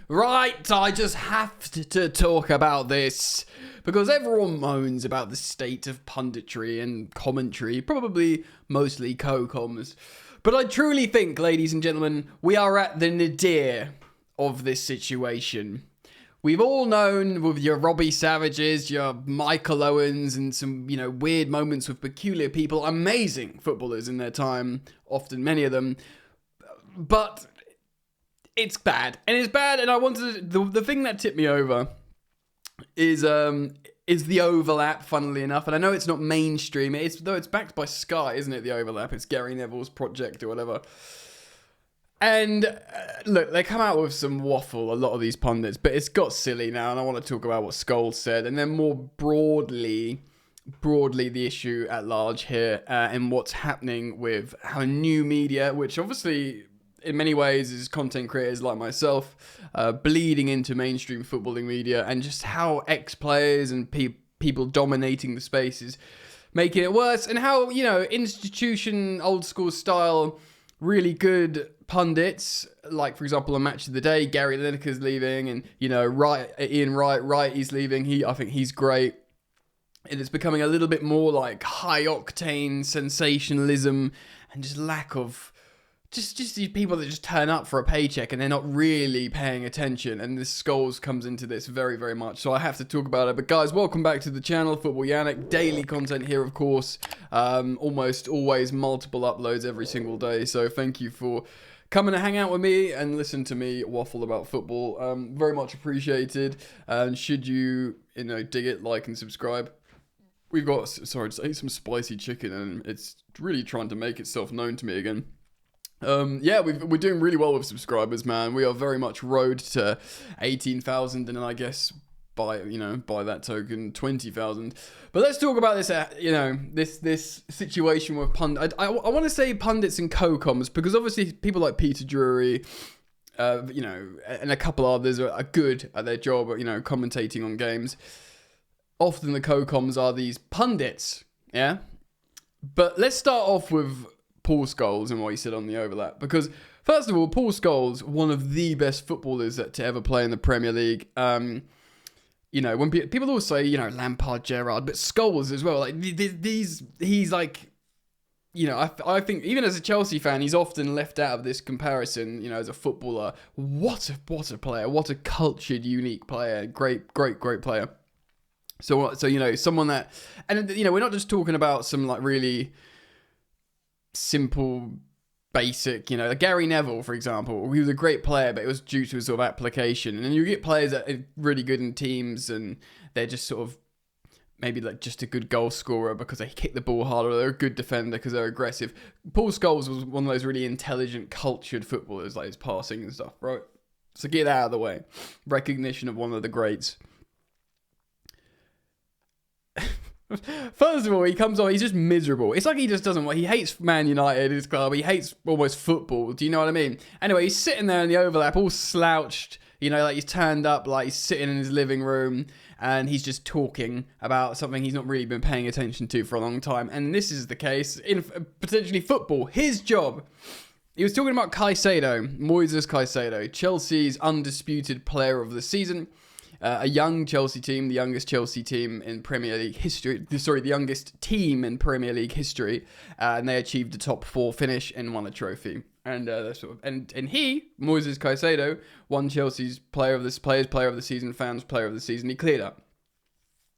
Right, I just have to talk about this because everyone moans about the state of punditry and commentary, probably mostly co-coms. But I truly think, ladies and gentlemen, we are at the nadir of this situation. We've all known with your Robbie Savages, your Michael Owens, and some, weird moments with peculiar people, amazing footballers in their time, often many of them. But it's bad, and I wanted the thing that tipped me over is the overlap. Funnily enough, and I know it's not mainstream. Though it's backed by Sky, isn't it? The overlap. It's Gary Neville's project or whatever. And look, they come out with some waffle, a lot of these pundits, but it's got silly now, and I want to talk about what Scholes said, and then more broadly the issue at large here, and what's happening with how new media, which obviously in many ways is content creators like myself, bleeding into mainstream footballing media, and just how ex-players and people dominating the spaces making it worse, and how, institution, old school style, really good pundits, like for example a Match of the Day, Gary Lineker's leaving, and Ian Wright, he's leaving. I think he's great. And it's becoming a little bit more like high octane sensationalism and just lack of just these people that just turn up for a paycheck and they're not really paying attention. And this Scholes comes into this very, very much. So I have to talk about it. But guys, welcome back to the channel, Football Yannick. Daily content here, of course. Almost always multiple uploads every single day. So thank you for coming to hang out with me and listen to me waffle about football. Very much appreciated. And should you, dig it, like and subscribe. We've got, sorry, I just ate some spicy chicken and it's really trying to make itself known to me again. We're doing really well with subscribers, man. We are very much road to 18,000, and then I guess by that token 20,000. But let's talk about this. This situation with pundits. I want to say pundits and co-coms because obviously people like Peter Drury, and a couple others are good at their job, commentating on games. Often the co-coms are these pundits, yeah. But let's start off with Paul Scholes and what he said on the overlap, because first of all, Paul Scholes, one of the best footballers to ever play in the Premier League. When people always say, Lampard, Gerrard, but Scholes as well, like he's like, I think even as a Chelsea fan, he's often left out of this comparison. As a footballer, what a player, what a cultured, unique player, great player. So someone that, and we're not just talking about some like really simple, basic, like Gary Neville, for example. He was a great player, but it was due to his sort of application. And then you get players that are really good in teams and they're just sort of maybe like just a good goal scorer because they kick the ball hard, or they're a good defender because they're aggressive. Paul Scholes was one of those really intelligent, cultured footballers, like his passing and stuff, right? So get that out of the way. Recognition of one of the greats. First of all, he comes on, he's just miserable. It's like he just doesn't want, he hates Man United, his club, he hates almost football, do you know what I mean? Anyway, he's sitting there in the overlap, all slouched, like he's turned up, like he's sitting in his living room, and he's just talking about something he's not really been paying attention to for a long time. And this is the case in potentially football, his job. He was talking about Caicedo, Moises Caicedo, Chelsea's undisputed player of the season. A young Chelsea team, the youngest Chelsea team in Premier League history. The youngest team in Premier League history, and they achieved a top 4 finish and won a trophy. And and he, Moises Caicedo, won Chelsea's Players Player of the Season, Fans Player of the Season. He cleared up.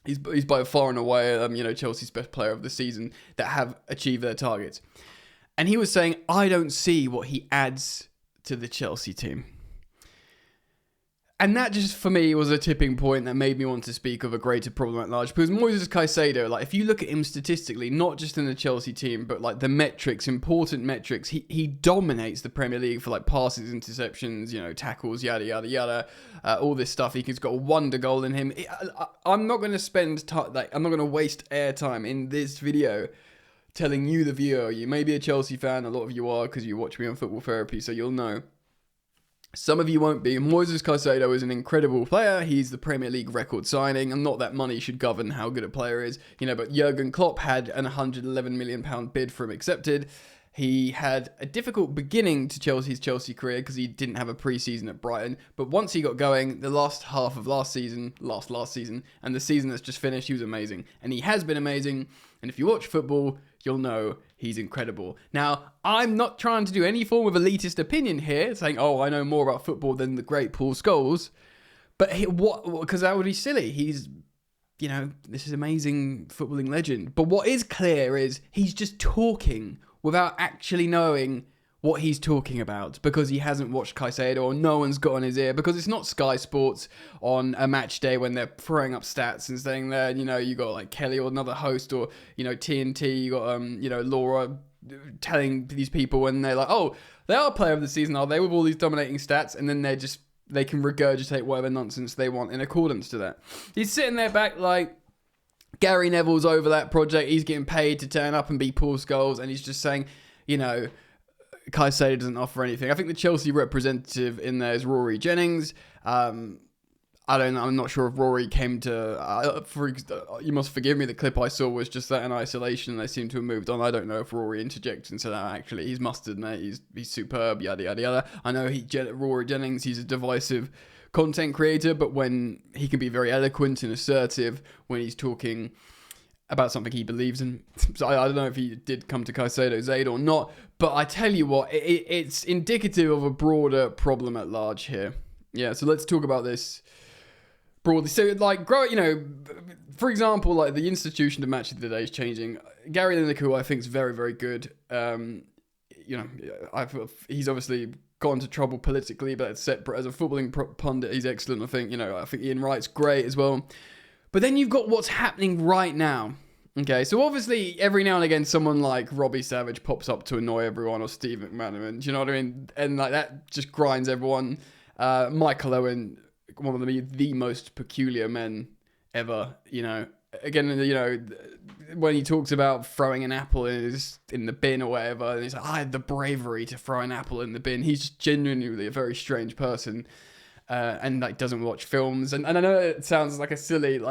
He's by far and away, Chelsea's best player of the season that have achieved their targets. And he was saying, I don't see what he adds to the Chelsea team. And that just, for me, was a tipping point that made me want to speak of a greater problem at large. Because Moises Caicedo, like, if you look at him statistically, not just in the Chelsea team, but, like, the metrics, important metrics, he dominates the Premier League for, like, passes, interceptions, tackles, yada, yada, yada, all this stuff. He's got a wonder goal in him. I'm not going to spend time, I'm not going to waste airtime in this video telling you, the viewer, you may be a Chelsea fan, a lot of you are, because you watch me on Football Therapy, so you'll know. Some of you won't be. Moises Caicedo is an incredible player. He's the Premier League record signing, and not that money should govern how good a player is, but Jurgen Klopp had an £111 million bid for him accepted, He had a difficult beginning to Chelsea's Chelsea career because he didn't have a pre-season at Brighton. But once he got going, the last half of last season, and the season that's just finished, he was amazing. And he has been amazing. And if you watch football, you'll know he's incredible. Now, I'm not trying to do any form of elitist opinion here, saying, oh, I know more about football than the great Paul Scholes. But because that would be silly. He's, this is amazing footballing legend. But what is clear is he's just talking without actually knowing what he's talking about, because he hasn't watched Caicedo, or no one's got on his ear, because it's not Sky Sports on a match day when they're throwing up stats and saying there, you got like Kelly or another host, or, TNT, you got, Laura telling these people when they're like, oh, they are player of the season, are they, with all these dominating stats, and then they can regurgitate whatever nonsense they want in accordance to that. He's sitting there back like, Gary Neville's over that project. He's getting paid to turn up and be Paul Scholes, and he's just saying, Caicedo doesn't offer anything. I think the Chelsea representative in there is Rory Jennings. I'm not sure if Rory came to. You must forgive me. The clip I saw was just that in isolation. They seem to have moved on. I don't know if Rory interjected and said, actually, he's mustard, mate. He's superb. Yada yada yada. I know Rory Jennings. He's a divisive content creator, but when he can be very eloquent and assertive when he's talking about something he believes in. So I don't know if he did come to Caicedo's aid or not, but I tell you what, it's indicative of a broader problem at large here. Yeah, so let's talk about this broadly. So, for example, like the institution of Match of the Day is changing. Gary Lineker, I think, is very, very good. He's obviously got into trouble politically, but it's separate. As a footballing pundit, he's excellent. I think Ian Wright's great as well. But then you've got what's happening right now. Okay, so obviously every now and again someone like Robbie Savage pops up to annoy everyone, or Steve McManaman, do you know what I mean? And like that just grinds everyone. Michael Owen, one of the most peculiar men ever, Again, when he talks about throwing an apple in the bin or whatever, and he's like, I had the bravery to throw an apple in the bin. He's just genuinely a very strange person, and like doesn't watch films. And I know it sounds like a silly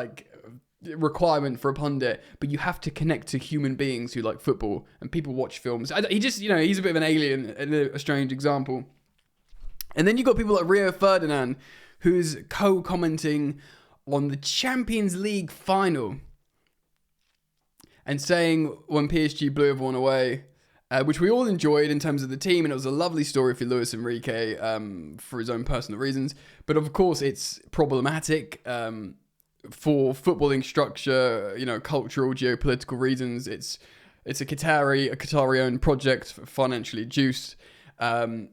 requirement for a pundit, but you have to connect to human beings who like football, and people watch films. He just, he's a bit of an alien and a strange example. And then you got people like Rio Ferdinand, who's co-commenting on the Champions League final and saying when PSG blew everyone away, which we all enjoyed in terms of the team, and it was a lovely story for Luis Enrique for his own personal reasons, but of course it's problematic for footballing structure, cultural, geopolitical reasons. It's a Qatari-owned project, financially juiced, and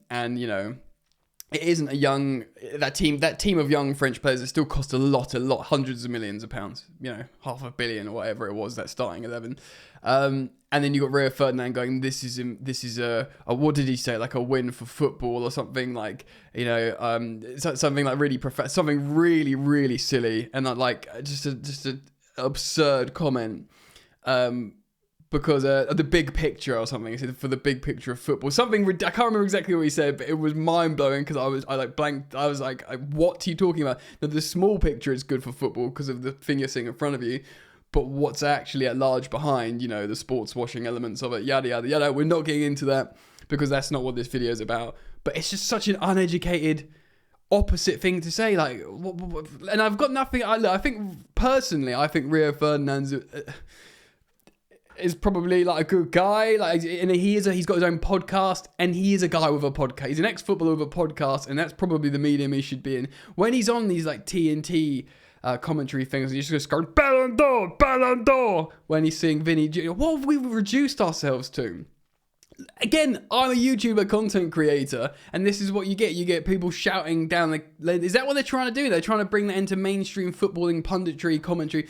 it isn't that team of young French players. It still cost a lot, hundreds of millions of pounds, $500 million or whatever it was, that starting 11. And then you got Rio Ferdinand going, this is a what did he say? Like a win for football or something, like, something like really something really, really silly. And like just an absurd comment. Because the big picture or something, for the big picture of football, something I can't remember exactly what he said, but it was mind blowing because I blanked. I was like, what are you talking about? Now, the small picture is good for football because of the thing you're seeing in front of you, but what's actually at large behind, the sports washing elements of it, yada yada yada. We're not getting into that because that's not what this video is about. But it's just such an uneducated, opposite thing to say. Like, and I've got nothing. I think personally, Rio Ferdinand's is probably like a good guy, and he's got his own podcast, and he is a guy with a podcast. He's an ex-footballer with a podcast, and that's probably the medium he should be in. When he's on these like TNT commentary things, he's just going Ballon d'Or when he's seeing Vinny Jr. What have we reduced ourselves to? Again, I'm a YouTuber content creator, and this is what you get. You get people shouting down the... Is that what they're trying to do? They're trying to bring that into mainstream footballing punditry commentary.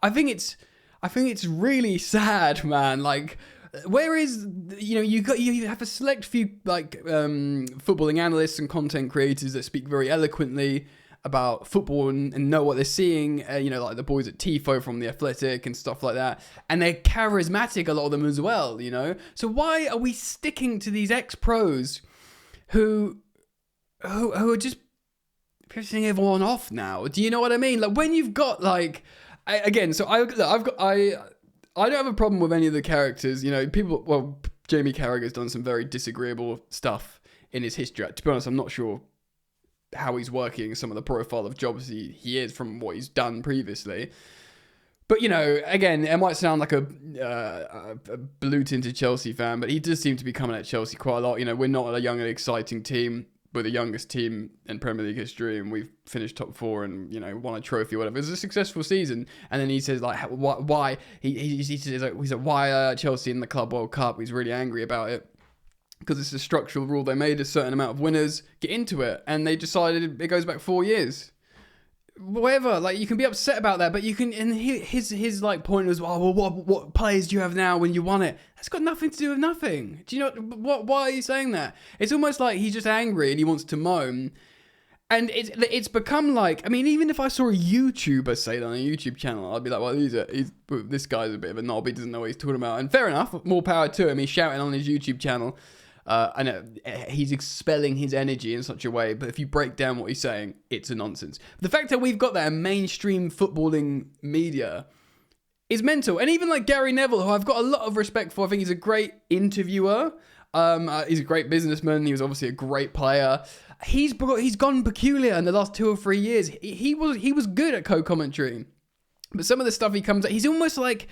I think it's really sad, man. Like, where is, you have a select few like footballing analysts and content creators that speak very eloquently about football and know what they're seeing. Like the boys at Tifo from The Athletic and stuff like that. And they're charismatic, a lot of them as well. So why are we sticking to these ex-pros who are just pissing everyone off now? Do you know what I mean? Like, when you've got like... I don't have a problem with any of the characters. Jamie Carragher's done some very disagreeable stuff in his history. To be honest, I'm not sure how he's working, some of the profile of jobs he is from what he's done previously. But, you know, again, it might sound like a blue-tinted Chelsea fan, but he does seem to be coming at Chelsea quite a lot. You know, we're not a young and exciting team. We're the youngest team in Premier League history, and we've finished top 4 and, you know, won a trophy or whatever. It was a successful season. And then he says, like, why? He says, like, why Chelsea in the Club World Cup? He's really angry about it. Because it's a structural rule. They made a certain amount of winners get into it, and they decided it goes back 4 years. Whatever, like, you can be upset about that, but you can, and his like point was, oh, well, what players do you have now when you won it? That's got nothing to do with nothing. Do you know why are you saying that? It's almost like he's just angry and he wants to moan. And it's become like, I mean, even if I saw a YouTuber say that on a YouTube channel, I'd be like, well, this guy's a bit of a knob, he doesn't know what he's talking about. And fair enough, more power to him, he's shouting on his YouTube channel. He's expelling his energy in such a way, but if you break down what he's saying, it's a nonsense. The fact that we've got that in mainstream footballing media is mental. And even like Gary Neville, who I've got a lot of respect for, I think he's a great interviewer. He's a great businessman. He was obviously a great player. He's gone peculiar in the last 2 or 3 years. He was good at co-commentary, but some of the stuff he comes at, he's almost like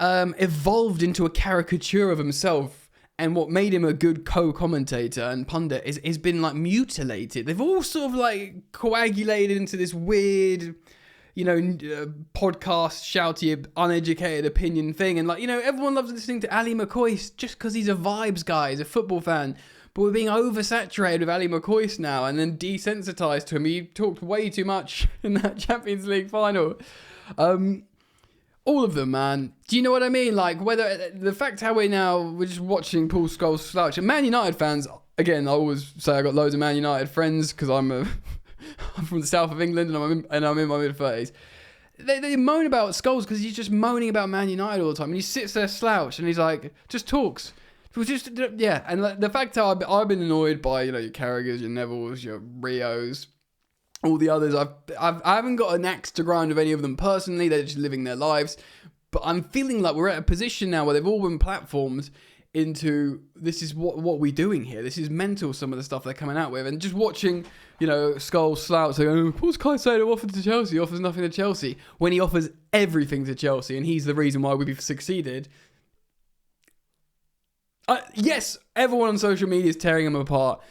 evolved into a caricature of himself. And what made him a good co-commentator and pundit is been like mutilated. They've all sort of like coagulated into this weird, you know, podcast, shouty, uneducated opinion thing. And like, you know, everyone loves listening to Ali McCoist just because he's a vibes guy, he's a football fan. But we're being oversaturated with Ali McCoist now and then desensitized to him. He talked way too much in that Champions League final. All of them, man. Do you know what I mean? Like, whether the fact how we're just watching Paul Scholes slouch. And Man United fans, again, I always say I got loads of Man United friends because I'm from the south of England and I'm in my mid-30s. They moan about Scholes because he's just moaning about Man United all the time. And he sits there slouched and he's like, just talks. Yeah, and the fact how I've been annoyed by, you know, your Carraghers, your Nevilles, your Rios, all the others, I haven't got an axe to grind with any of them personally. They're just living their lives. But I'm feeling like we're at a position now where they've all been platformed into, this is what we're doing here. This is mental, some of the stuff they're coming out with. And just watching, you know, Scholes slouch saying, oh, what's Caicedo offered to Chelsea? He offers nothing to Chelsea. When he offers everything to Chelsea and he's the reason why we've succeeded. Yes, everyone on social media is tearing him apart.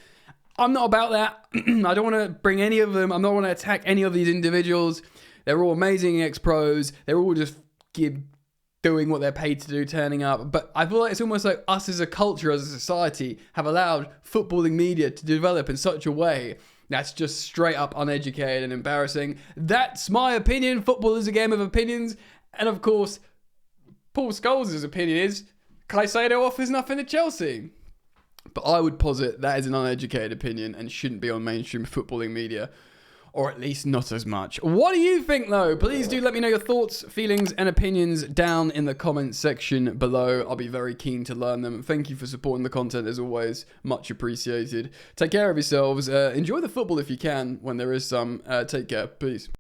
I'm not about that. I don't want to bring any of them. I'm not want to attack any of these individuals. They're all amazing ex-pros. They're all just doing what they're paid to do, turning up. But I feel like it's almost like us as a culture, as a society, have allowed footballing media to develop in such a way that's just straight up uneducated and embarrassing. That's my opinion. Football is a game of opinions. And of course, Paul Scholes' opinion is Caicedo offers nothing to Chelsea. But I would posit that is an uneducated opinion and shouldn't be on mainstream footballing media, or at least not as much. What do you think, though? Please do let me know your thoughts, feelings, and opinions down in the comments section below. I'll be very keen to learn them. Thank you for supporting the content, as always. Much appreciated. Take care of yourselves. Enjoy the football if you can, when there is some. Take care. Peace.